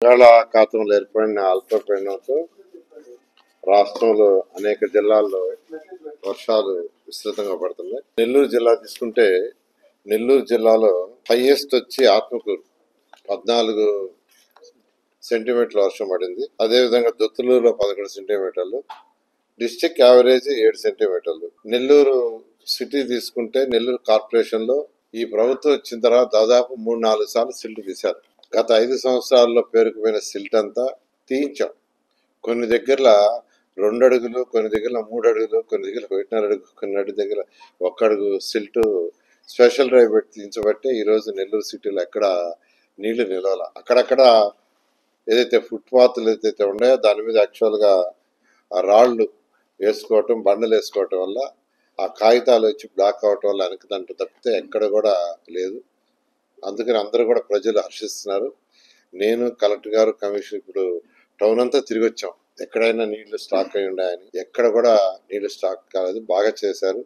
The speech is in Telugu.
బంగాళాఖాతంలో ఏర్పడిన అల్పపీడనంతో రాష్ట్రంలో అనేక జిల్లాల్లో వర్షాలు విస్తృతంగా పడుతున్నాయి. నెల్లూరు జిల్లా తీసుకుంటే నెల్లూరు జిల్లాలో హైయెస్ట్ వచ్చి ఆత్మకూరు 14 సెంటీమీటర్ల వర్షం పడింది. అదేవిధంగా దొత్తులూరులో 11 సెంటీమీటర్లు, డిస్టిక్ యావరేజ్ 7 సెంటీమీటర్లు. నెల్లూరు సిటీ తీసుకుంటే నెల్లూరు కార్పొరేషన్ లో ఈ ప్రభుత్వం వచ్చిన తర్వాత దాదాపు 3-4 సార్లు సిల్ట్ తీశారు. గత 5 సంవత్సరాల్లో పేరుకుపోయిన సిల్ట్ అంతా తీయించాం. కొన్ని దగ్గర 2 అడుగులు, కొన్ని దగ్గర 3 అడుగులు, కొన్ని దగ్గర 1.5 అడుగు, కొన్ని దగ్గర 1 అడుగు సిల్ట్ స్పెషల్ డ్రైవ్ పెట్టి తీయించబట్టే ఈరోజు నెల్లూరు సిటీలో ఎక్కడ నీళ్లు నిలవాల. అక్కడక్కడ ఏదైతే ఫుట్పాత్లు ఏదైతే ఉన్నాయో దాని మీద యాక్చువల్గా ఆ రాళ్లు వేసుకోవటం, బండలు వేసుకోవటం వల్ల ఆ కాగితాలు వచ్చి బ్లాక్ అవటం వల్ల వెనకదంట తప్పితే ఎక్కడ కూడా లేదు. అందుకని అందరూ కూడా ప్రజలు హర్షిస్తున్నారు. నేను, కలెక్టర్ గారు, కమిషనర్ ఇప్పుడు టౌన్ అంతా తిరిగి వచ్చాం. ఎక్కడైనా నీళ్లు స్టాక్ అయి ఉన్నాయని, ఎక్కడ కూడా నీళ్లు స్టాక్ కాలేదు. బాగా చేశారు.